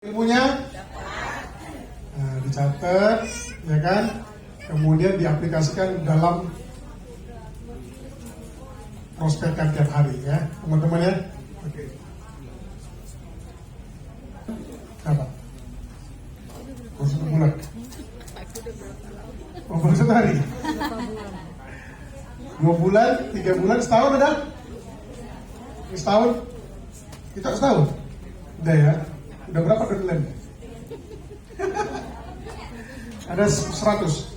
Ilmunya nah, dicatat, ya kan? Kemudian diaplikasikan dalam prospekan tiap hari, ya, teman-teman ya. Oke. Apa? Baru 1 bulan. Oh, baru 1 hari. 2 bulan, 3 bulan, setahun ada? Setahun? Kita setahun? Udah ya. Udah berapa downline? Ada 100?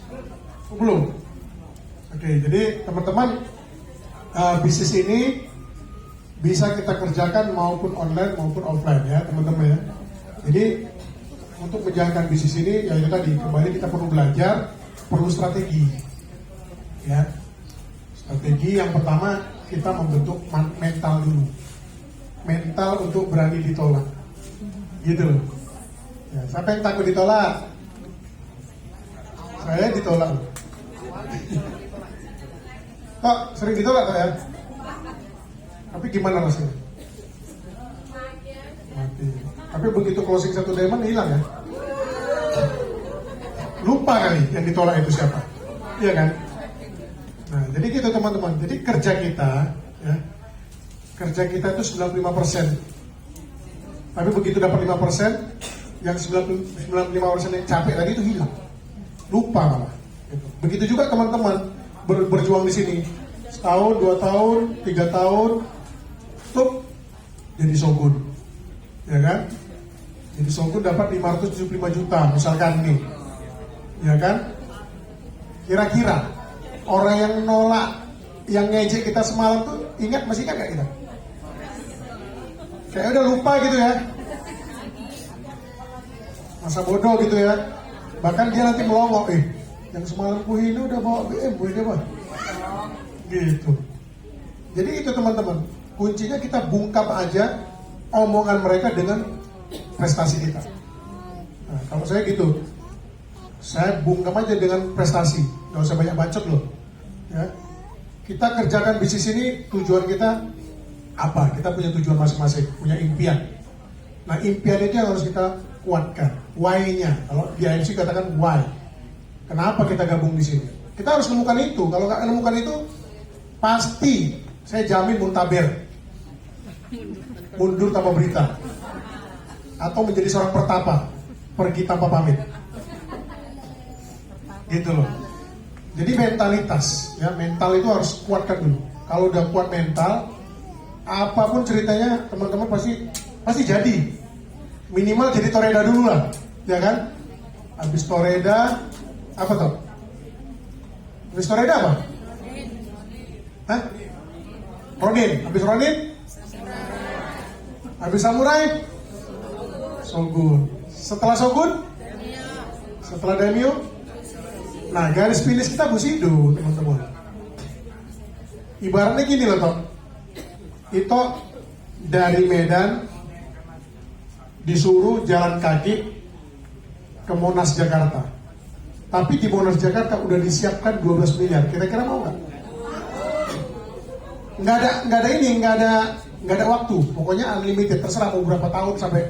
Oh, belum? Oke, jadi teman-teman, bisnis ini bisa kita kerjakan maupun online maupun offline ya teman-teman ya. Jadi untuk menjalankan bisnis ini ya itu tadi, kembali kita perlu belajar, perlu strategi ya. Strategi yang pertama kita membentuk mental dulu, mental untuk berani ditolak gitu loh ya. Siapa yang takut ditolak? Saya ditolak kok sering ditolak ya, tapi gimana rasanya? Mati. Tapi begitu closing 1 diamond hilang ya, lupa kali yang ditolak itu siapa, iya kan? Nah jadi gitu teman-teman, jadi kerja kita ya, kerja kita itu 95%. Tapi begitu dapat 5%, yang 95% yang capek tadi itu hilang, lupa malah. Gitu. Begitu juga teman-teman berjuang di sini, setahun, 2 tahun, 3 tahun, tuh jadi shogun, ya kan? Jadi shogun dapat 575 juta, misalkan nih, ya kan? Kira-kira orang yang nolak, yang ngejek kita semalam tuh masih ingat gak kita? Kayak udah lupa gitu ya, masa bodoh gitu ya. Bahkan dia nanti melongo, yang semalam kuhina udah bawa BMW dia, Pak. Gitu. Jadi itu teman-teman, kuncinya kita bungkap aja omongan mereka dengan prestasi kita. Nah, kalau saya gitu, saya bungkam aja dengan prestasi, nggak usah banyak bacot loh. Ya, kita kerjakan bisnis ini, tujuan kita apa? Kita punya tujuan masing-masing, punya impian. Nah impian itu yang harus kita kuatkan, why-nya. Kalau di IMC katakan why. Kenapa kita gabung di sini? Kita harus nemukan itu. Kalau nggak nemukan itu, pasti saya jamin muntaber, mundur tanpa berita, atau menjadi seorang pertapa, pergi tanpa pamit. Gitu loh. Jadi mentalitas, ya mental itu harus kuatkan dulu. Kalau udah kuat mental, apapun ceritanya teman-teman pasti jadi. Minimal jadi toreda dulu lah, ya kan? Habis toreda apa tuh? Habis toreda apa? Hah? Ronin. Habis Ronin? Habis samurai? Shogun. Setelah Shogun? Setelah Daimyo? Nah, garis finish kita Bushido, teman-teman. Ibaratnya gini loh, Tok. Itu dari Medan disuruh jalan kaki ke Monas Jakarta. Tapi di Monas Jakarta udah disiapkan 12 miliar. Kira-kira mau nggak? Nggak ada waktu. Pokoknya unlimited, terserah mau berapa tahun sampai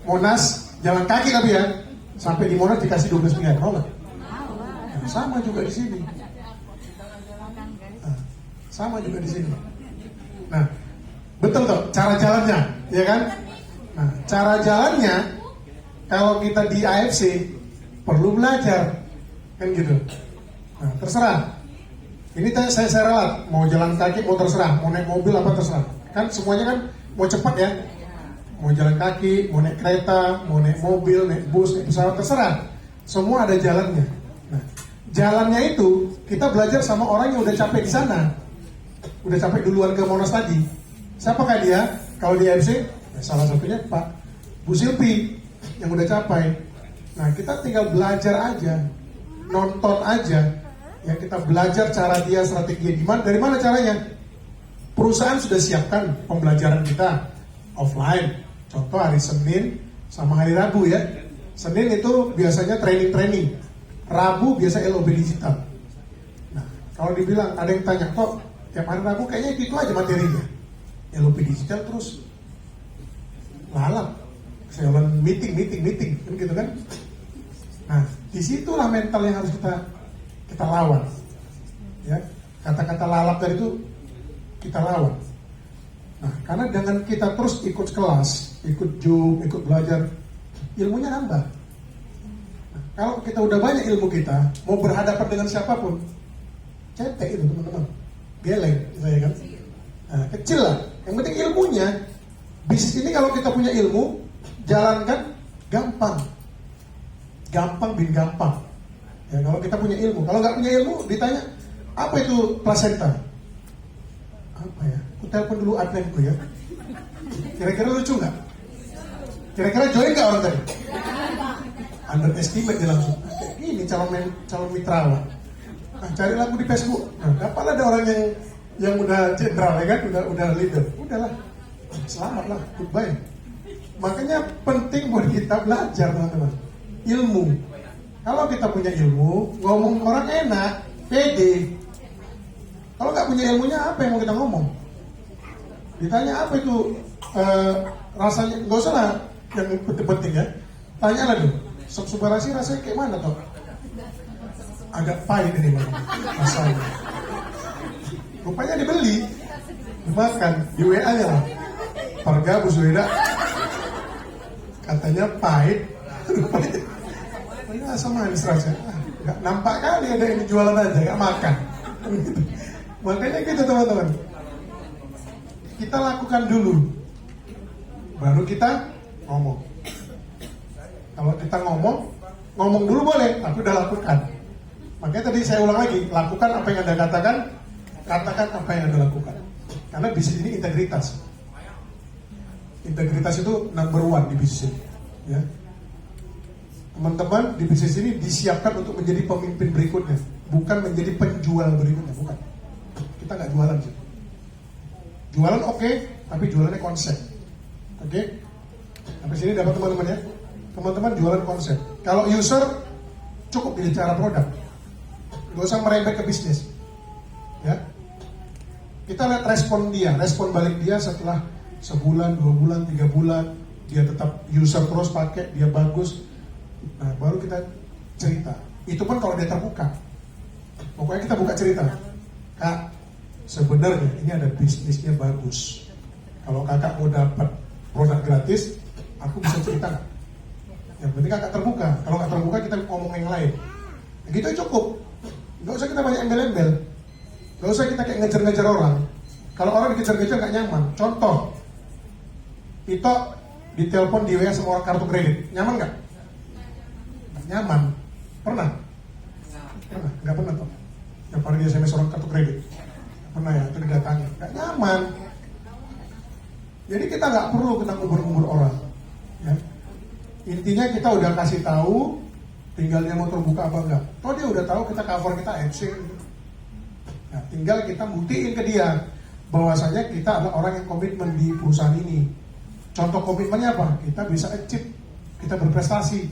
Monas jalan kaki tapi ya. Sampai di Monas dikasih 12 miliar. Mau nggak? Nah, sama juga di sini. Nah, sama juga di sini. Nah, betul tuh cara jalannya, ya kan? Nah, cara jalannya kalau kita di AFC perlu belajar, kan gitu. Nah, terserah. Ini saya ralat, mau jalan kaki, mau terserah, mau naik mobil apa terserah. Kan semuanya kan mau cepat ya. Mau jalan kaki, mau naik kereta, mau naik mobil, naik bus, naik pesawat, terserah. Semua ada jalannya. Nah, jalannya itu kita belajar sama orang yang udah capek di sana. Udah capek duluan ke Monas tadi. Siapakah dia? Kalau di AFC, ya salah satunya Pak Bu Silpi yang udah capai. Nah kita tinggal belajar aja, nonton aja. Ya kita belajar cara dia, strategi gimana. Dari mana caranya? Perusahaan sudah siapkan pembelajaran kita offline. Contoh hari Senin sama hari Rabu ya. Senin itu biasanya training. Rabu biasa LOB digital. Nah kalau dibilang ada yang tanya, kok tiap hari Rabu kayaknya itu aja materinya. LOB digital terus lalang saya ulang meeting, kan gitu kan. Nah, disitulah mental yang harus kita lawan. Ya, kata-kata lalap tadi itu kita lawan. Nah, karena dengan kita terus ikut kelas, ikut Zoom, ikut belajar, ilmunya nambah. Nah, kalau kita udah banyak ilmu kita, mau berhadapan dengan siapapun, cetek itu teman-teman, geleng, saya kan. Nah, kecil lah. Yang penting ilmunya. Bisnis ini kalau kita punya ilmu, jalankan gampang. Gampang bin gampang. Ya, kalau kita punya ilmu. Kalau nggak punya ilmu, ditanya apa itu plasenta? Apa ya? Aku telepon dulu adminku ya. Kira-kira lucu nggak? Kira-kira join nggak orang tadi? Underestimate dia langsung. Kayak gini calon mitrawan. Nah, cari lagu di Facebook. Nah, dapatlah ada orang yang udah jenderal ya kan, udah leader. Udahlah, selamatlah, goodbye. Makanya penting buat kita belajar teman-teman. Ilmu. Kalau kita punya ilmu, ngomong orang enak, pede. Kalau nggak punya ilmunya, apa yang mau kita ngomong? Ditanya apa itu rasanya, nggak usah lah yang penting ya. Tanya lah dulu, sop subarasi rasanya kayak mana toh? Agak pahit ini bang, rasanya. Rupanya dibeli, dimakan, di WA nya lah. Harga Bu Suweda, katanya pahit. Rupanya asam manis rasanya. Nggak nampak kali ada yang jualan aja, nggak makan. Makanya gitu teman-teman. Kita lakukan dulu, baru kita ngomong. Kalau kita ngomong dulu boleh, tapi udah lakukan. Makanya tadi saya ulang lagi, lakukan apa yang Anda katakan, katakan apa yang Anda lakukan. Karena bisnis ini integritas. Integritas itu number one di bisnis ini. Ya. Teman-teman di bisnis ini disiapkan untuk menjadi pemimpin berikutnya, bukan menjadi penjual berikutnya, bukan. Kita nggak jualan sih. Jualan oke, tapi jualannya konsep. Oke? Sampai sini dapat teman-teman ya. Teman-teman jualan konsep. Kalau user cukup bicara produk, nggak usah merembet ke bisnis. Ya. Kita lihat respon balik dia setelah sebulan, 2 bulan, 3 bulan, dia tetap user terus pakai, dia bagus. Nah, baru kita cerita. Itu pun kalau dia terbuka. Pokoknya kita buka cerita. Kak, sebenarnya ini ada bisnisnya bagus. Kalau kakak mau dapat produk gratis, aku bisa cerita nggak? Yang penting kakak terbuka. Kalau nggak terbuka, kita ngomong yang lain. Gitu cukup. Nggak usah kita banyak embel-embel. Nggak usah kita kayak ngejar-ngejar orang. Kalau orang dikejar-kejar nggak nyaman. Contoh, Ito ditelepon di WA sama orang kartu kredit, nyaman nggak? Nyaman. Pernah? Nggak pernah toh. Yang paling dia SMS orang kartu kredit. Pernah ya, itu didatangin. Nggak nyaman. Jadi kita nggak perlu kita ngubur-ngubur orang. Ya. Intinya kita udah kasih tahu, tinggal dia mau terbuka apa enggak. Toh dia udah tahu kita cover kita FC. Nah, tinggal kita buktiin ke dia bahwasanya kita adalah orang yang komitmen di perusahaan ini. Contoh komitmennya apa? Kita bisa achieve, kita berprestasi.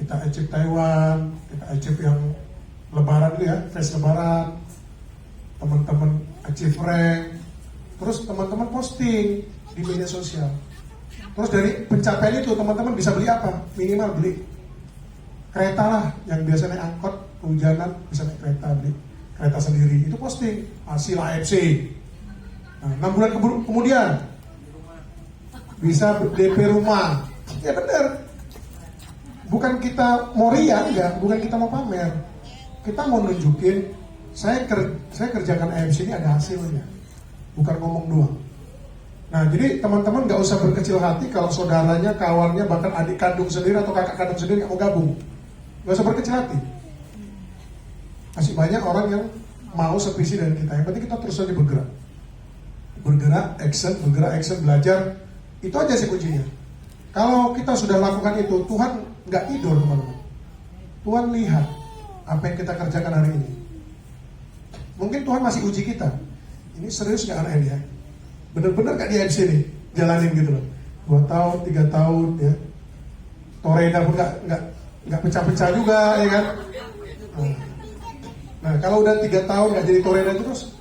Kita achieve Taiwan, kita achieve yang lebaran itu ya, fest lebaran. Teman-teman achieve rank. Terus teman-teman posting di media sosial. Terus dari pencapaian itu teman-teman bisa beli apa? Minimal beli kereta lah, yang biasanya angkot, kehujanan, bisa naik kereta, beli kereta sendiri. Itu posting, hasil AFC. Nah, 6 bulan kemudian bisa DP rumah. Ya benar. Bukan kita mau ria, enggak. Bukan kita mau pamer. Kita mau nunjukin saya kerjakan AFC ini ada hasilnya. Bukan ngomong doang. Nah, jadi teman-teman nggak usah berkecil hati kalau saudaranya, kawannya, bahkan adik kandung sendiri atau kakak kandung sendiri nggak mau gabung. Nggak usah berkecil hati. Masih banyak orang yang mau sevisi dengan kita. Yang penting kita terus saja bergerak. Bergerak, action, belajar. Itu aja sih kuncinya. Kalau kita sudah lakukan itu, Tuhan nggak tidur teman-teman. Tuhan lihat apa yang kita kerjakan hari ini. Mungkin Tuhan masih uji kita. Ini serius nggak anak ini ya? Bener-bener gak di MC nih jalanin gitu loh. 2 tahun, 3 tahun ya. Toreda pun gak pecah-pecah juga ya kan. Nah kalau udah 3 tahun gak jadi Toreda terus,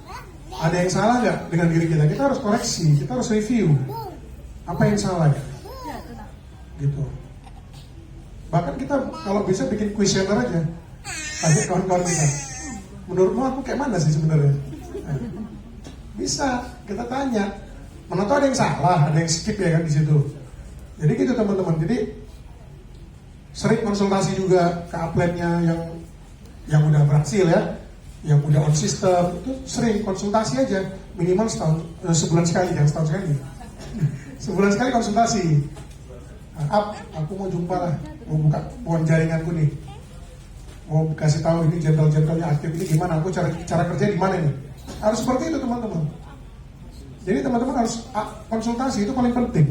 ada yang salah gak dengan diri kita? Kita harus koreksi, kita harus review. Apa yang salah ya? gitu. Bahkan kita kalau bisa bikin kuesioner aja, tanya kawan-kawan kita, menurutmu aku kayak mana sih sebenarnya? Nah, bisa kita tanya, mana tahu ada yang salah, ada yang skip ya kan di situ. Jadi gitu teman-teman. Jadi sering konsultasi juga ke upline-nya yang udah berhasil ya, yang udah on system, itu sering konsultasi aja, minimal sebulan sekali, jangan setahun sekali. Sebulan sekali konsultasi. Aku mau jumpa lah, mau buka jaringanku nih, mau kasih tahu ini jenderal-jenderalnya aktif ini gimana, aku cara kerja di mana nih. Harus seperti itu teman-teman. Jadi teman-teman harus konsultasi, itu paling penting.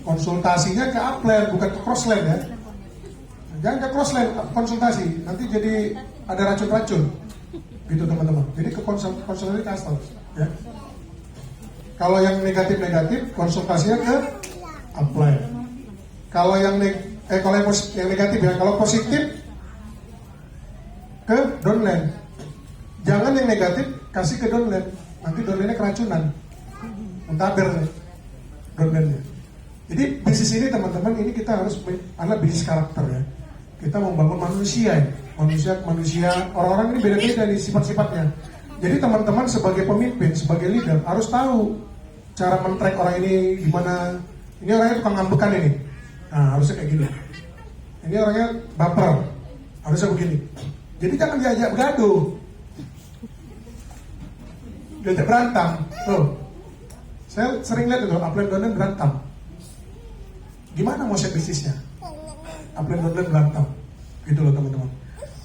Konsultasinya ke upline, bukan ke crossline ya. Jangan ke crossline konsultasi, nanti jadi ada racun-racun gitu teman-teman. Jadi ke konsultasi custom ya. Kalau yang negatif konsultasinya ke upline. Kalau yang negatif ya, kalau positif ke downline. Jangan yang negatif kasih ke downline, nanti downline-nya keracunan, muntaber nih downline-nya. Jadi bisnis ini teman-teman, ini kita harus adalah bisnis karakter ya. Kita membangun manusia ya. Manusia, orang-orang ini beda-beda nih sifat-sifatnya. Jadi teman-teman sebagai pemimpin, sebagai leader harus tahu cara men-track orang ini gimana. Ini orangnya tukang ngambekan ini. Nah, harusnya kayak gini. Ini orangnya baper, harusnya begini. Jadi jangan diajak bergaduh, diajak berantem. Tuh, saya sering lihat itu upline downline berantem. Gimana mau set bisnisnya? Upline downline berantem, gitu loh teman-teman.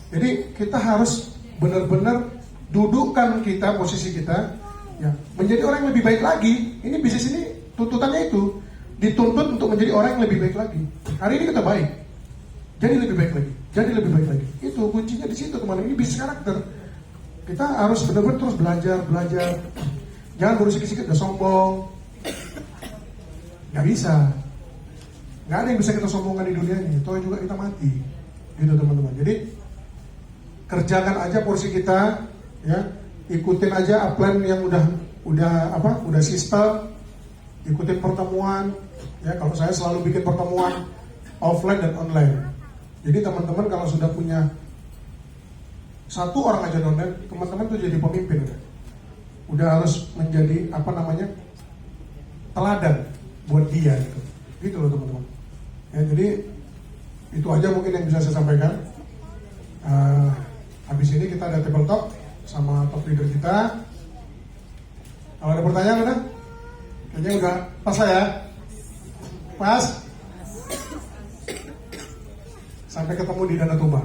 Jadi kita harus benar-benar dudukkan kita, posisi kita, ya, menjadi orang yang lebih baik lagi. Ini bisnis ini tuntutannya itu, dituntut untuk menjadi orang yang lebih baik lagi. Hari ini kita baik, jadi lebih baik lagi, jadi lebih baik lagi. Itu kuncinya di situ teman-teman. Ini bisnis karakter. Kita harus benar-benar terus belajar. Jangan baru sikit-sikit udah sombong. Gak bisa. Gak ada yang bisa kita sombongkan di dunia ini. Toh juga kita mati. Gitu teman-teman. Jadi kerjakan aja porsi kita, ya. Ikutin aja upline yang udah sistem. Ikutin pertemuan. Ya, kalau saya selalu bikin pertemuan offline dan online. Jadi teman-teman kalau sudah punya satu orang aja online, teman-teman tuh jadi pemimpin udah harus menjadi teladan buat dia gitu loh teman-teman. Ya, jadi itu aja mungkin yang bisa saya sampaikan. Habis ini kita ada table talk sama top leader kita. Kalau ada pertanyaan udah? Kayaknya udah pas lah ya. Pas. Sampai ketemu di Danau Toba.